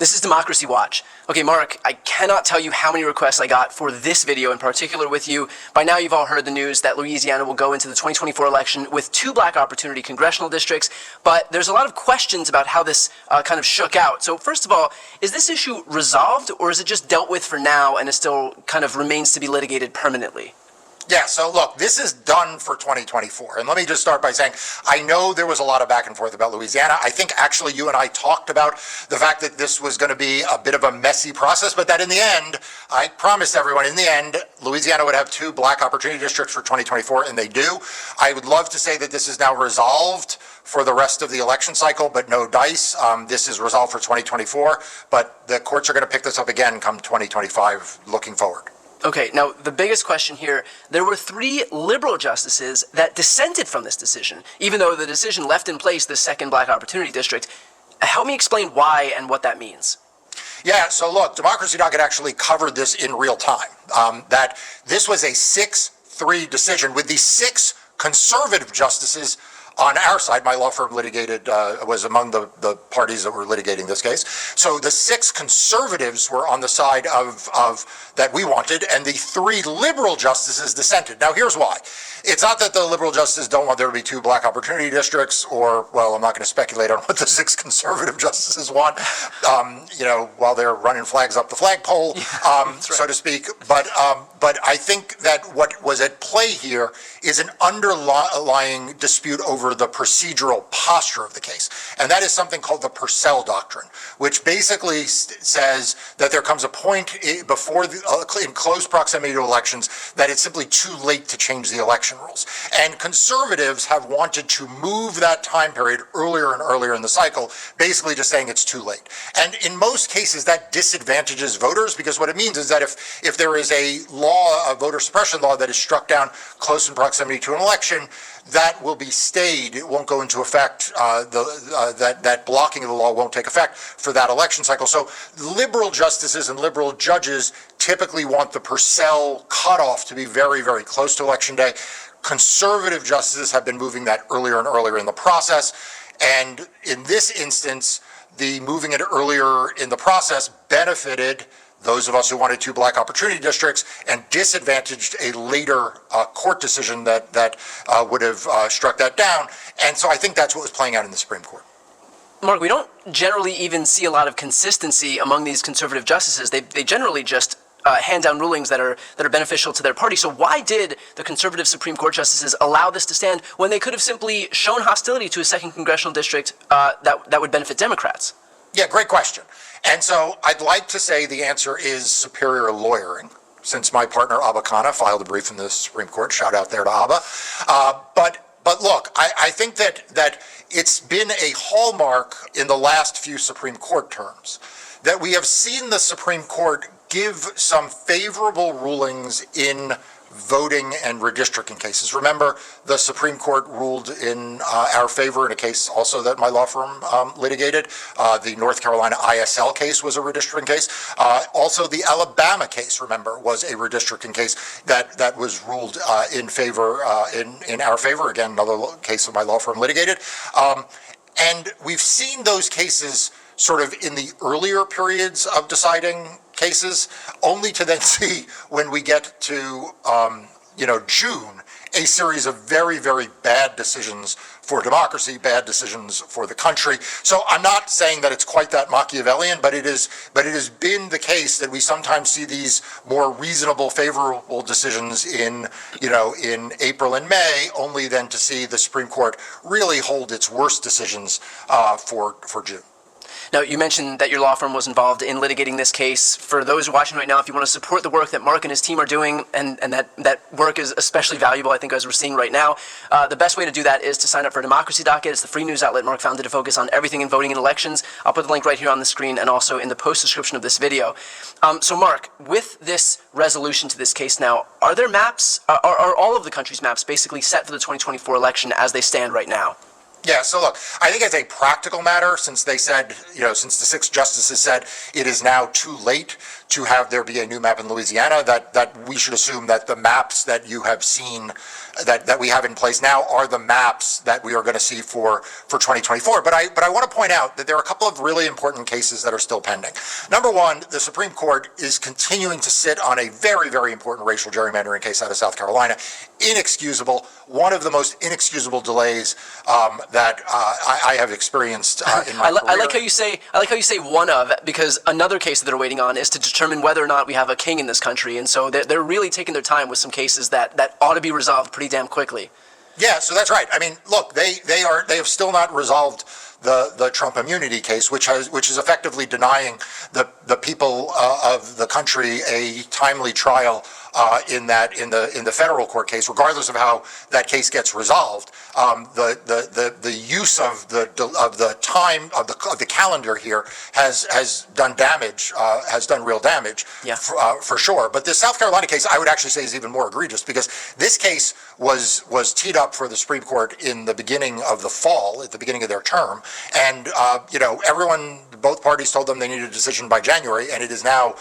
This is Democracy Watch. Okay, Mark, I cannot tell you how many requests I got for this video in particular with you. By now you've all heard the news that Louisiana will go into the 2024 election with 2 black opportunity congressional districts, but there's a lot of questions about how this kind of shook out. So first of all, is this issue resolved, or is it just dealt with for now and it still kind of remains to be litigated permanently? Yeah, so look, this is done for 2024. And let me just start by saying, I know there was a lot of back and forth about Louisiana. I think actually you and I talked about the fact that this was going to be a bit of a messy process, but that in the end, I promised everyone in the end, Louisiana would have 2 black opportunity districts for 2024, and they do. I would love to say that this is now resolved for the rest of the election cycle, but no dice. This is resolved for 2024, but the courts are going to pick this up again come 2025 looking forward. Okay, now the biggest question here, there were 3 liberal justices that dissented from this decision, even though the decision left in place the 2nd Black Opportunity District. Help me explain why and what that means. Yeah, so look, Democracy Docket actually covered this in real time, that this was a 6-3 decision with the 6 conservative justices on our side. My law firm was among the parties that were litigating this case. So the 6 conservatives were on the side of that we wanted, and the 3 liberal justices dissented. Now here's why. It's not that the liberal justices don't want there to be 2 black opportunity districts, or, well, I'm not going to speculate on what the 6 conservative justices want, while they're running flags up the flagpole, so to speak. But I think that what was at play here is an underlying dispute over the procedural posture of the case. And that is something called the Purcell Doctrine, which basically says that there comes a point before in close proximity to elections that it's simply too late to change the election rules. And conservatives have wanted to move that time period earlier and earlier in the cycle, basically just saying it's too late. And in most cases, that disadvantages voters, because what it means is that if there is a voter suppression law that is struck down close in proximity to an election, that will be stayed. It won't go into effect. That blocking of the law won't take effect for that election cycle. So liberal justices and liberal judges typically want the Purcell cutoff to be very, very close to Election Day. Conservative justices have been moving that earlier and earlier in the process. And in this instance, the moving it earlier in the process benefited those of us who wanted 2 black opportunity districts and disadvantaged a later court decision that would have struck that down. And so I think that's what was playing out in the Supreme Court. Mark, we don't generally even see a lot of consistency among these conservative justices. They generally just hand down rulings that are beneficial to their party. So why did the conservative Supreme Court justices allow this to stand when they could have simply shown hostility to a 2nd congressional district that would benefit Democrats? Yeah, great question. And so I'd like to say the answer is superior lawyering, since my partner Abba Khanna filed a brief in the Supreme Court. Shout out there to Abba. But look, I think that it's been a hallmark in the last few Supreme Court terms that we have seen the Supreme Court give some favorable rulings in voting and redistricting cases. Remember, the Supreme Court ruled in our favor in a case also that my law firm litigated. The North Carolina ISL case was a redistricting case. Also, the Alabama case, remember, was a redistricting case that was ruled in favor, in our favor. Again, another case that my law firm litigated. And we've seen those cases sort of in the earlier periods of deciding cases, only to then see when we get to June, a series of very, very bad decisions for democracy, bad decisions for the country. So I'm not saying that it's quite that Machiavellian, but it has been the case that we sometimes see these more reasonable, favorable decisions in April and May, only then to see the Supreme Court really hold its worst decisions for June. Now, you mentioned that your law firm was involved in litigating this case. For those watching right now, if you want to support the work that Mark and his team are doing, and that work is especially valuable, I think, as we're seeing right now, the best way to do that is to sign up for Democracy Docket. It's the free news outlet Mark founded to focus on everything in voting and elections. I'll put the link right here on the screen and also in the post description of this video. So Mark, with this resolution to this case now, are there maps, are all of the country's maps basically set for the 2024 election as they stand right now? Yeah, so look, I think as a practical matter, since they said, since the 6 justices said it is now too late to have there be a new map in Louisiana, that we should assume that the maps that you have seen, that we have in place now, are the maps that we are going to see for 2024. But I want to point out that there are a couple of really important cases that are still pending. Number one, the Supreme Court is continuing to sit on a very, very important racial gerrymandering case out of South Carolina. Inexcusable, one of the most inexcusable delays that I have experienced in my career. I like how you say one of, because another case that they're waiting on is to determine whether or not we have a king in this country, and so they're really taking their time with some cases that ought to be resolved pretty damn quickly. Yeah, so that's right. I mean, look, they have still not resolved the Trump immunity case, which is effectively denying the people of the country a timely trial in the federal court case, regardless of how that case gets resolved. The use of the time of the calendar here has done damage, has done real damage, yeah. For sure. But this South Carolina case, I would actually say, is even more egregious, because this case was teed up for the Supreme Court in the beginning of the fall, at the beginning of their term, and both parties told them they needed a decision by January, and it is now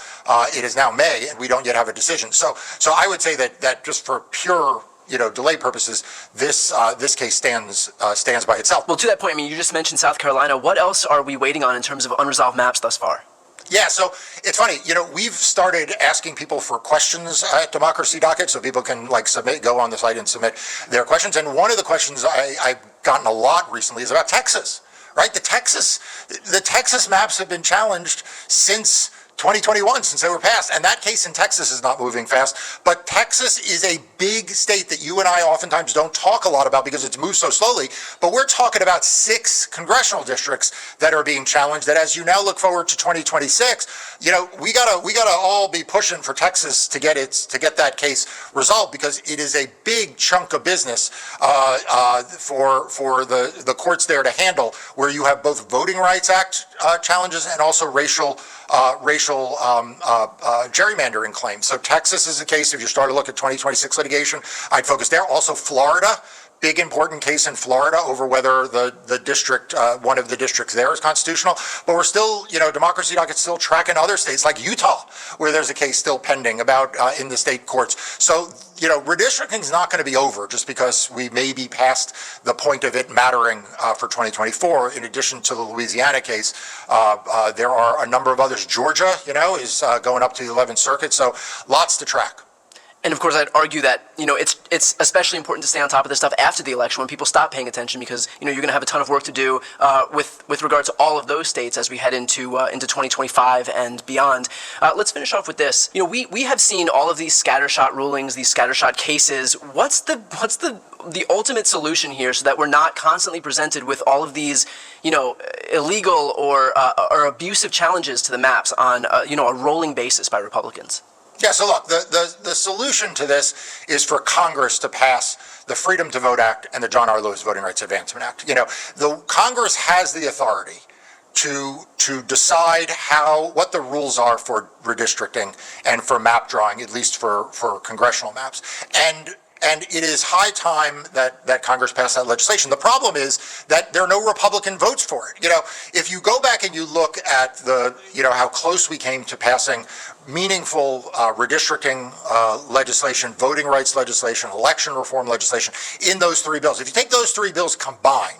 May, and we don't yet have a decision. So I would say that just for pure delay purposes, this case stands by itself. Well, to that point, I mean, you just mentioned South Carolina. What else are we waiting on in terms of unresolved maps thus far? Yeah, so it's funny, we've started asking people for questions at Democracy Docket, so people can go on the site and submit their questions. And one of the questions I've gotten a lot recently is about Texas, right? The Texas maps have been challenged since 2021, since they were passed, and that case in Texas is not moving fast. But Texas is a big state that you and I oftentimes don't talk a lot about because it's moved so slowly. But we're talking about 6 congressional districts that are being challenged. That, as you now look forward to 2026, we gotta all be pushing for Texas to get that case resolved, because it is a big chunk of business for the courts there to handle, where you have both Voting Rights Act challenges and also racial gerrymandering claims. So Texas is a case. If you start to look at 2026 litigation, I'd focus there. Also Florida, big important case in Florida over whether the district, one of the districts there, is constitutional. But we're still, Democracy Docket's still tracking other states like Utah, where there's a case still pending about in the state courts. So redistricting is not going to be over just because we may be past the point of it mattering for 2024. In addition to the Louisiana case, there are a number of others. Georgia, is going up to the 11th Circuit. So lots to track. And of course, I'd argue that it's especially important to stay on top of this stuff after the election, when people stop paying attention, because you're going to have a ton of work to do with regard to all of those states as we head into 2025 and beyond. Let's finish off with this. We have seen all of these scattershot rulings, these scattershot cases. What's the ultimate solution here, so that we're not constantly presented with all of these illegal or abusive challenges to the maps on a rolling basis by Republicans? Yeah, so look, the solution to this is for Congress to pass the Freedom to Vote Act and the John R. Lewis Voting Rights Advancement Act. The Congress has the authority to decide what the rules are for redistricting and for map drawing, at least for congressional maps. And it is high time that Congress pass that legislation. The problem is that there are no Republican votes for it. If you go back and you look at how close we came to passing meaningful redistricting legislation, voting rights legislation, election reform legislation in those 3 bills. If you take those 3 bills combined,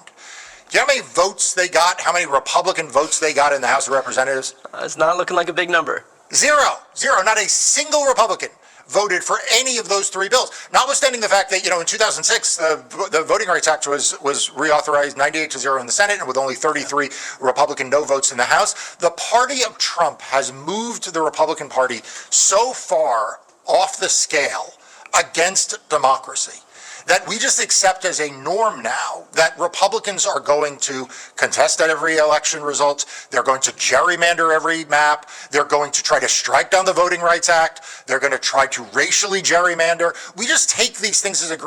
do you know how many votes they got, how many Republican votes they got in the House of Representatives? It's not looking like a big number. Zero. Not a single Republican voted for any of those 3 bills, notwithstanding the fact that, in 2006, the Voting Rights Act was reauthorized 98-0 in the Senate, and with only 33 Republican no votes in the House. The party of Trump has moved the Republican Party so far off the scale against democracy that we just accept as a norm now that Republicans are going to contest at every election result. They're going to gerrymander every map. They're going to try to strike down the Voting Rights Act. They're going to try to racially gerrymander. We just take these things for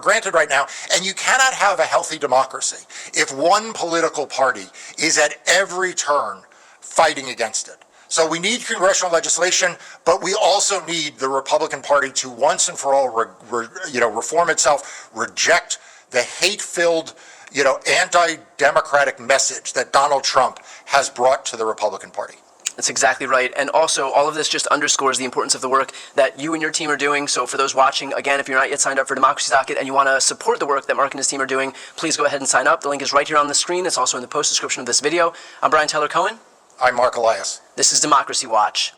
granted right now, and you cannot have a healthy democracy if one political party is at every turn fighting against it. So we need congressional legislation, but we also need the Republican Party to once and for all, reform itself, reject the hate-filled, anti-democratic message that Donald Trump has brought to the Republican Party. That's exactly right. And also, all of this just underscores the importance of the work that you and your team are doing. So for those watching, again, if you're not yet signed up for Democracy Docket and you want to support the work that Mark and his team are doing, please go ahead and sign up. The link is right here on the screen. It's also in the post description of this video. I'm Brian Tyler Cohen. I'm Mark Elias. This is Democracy Watch.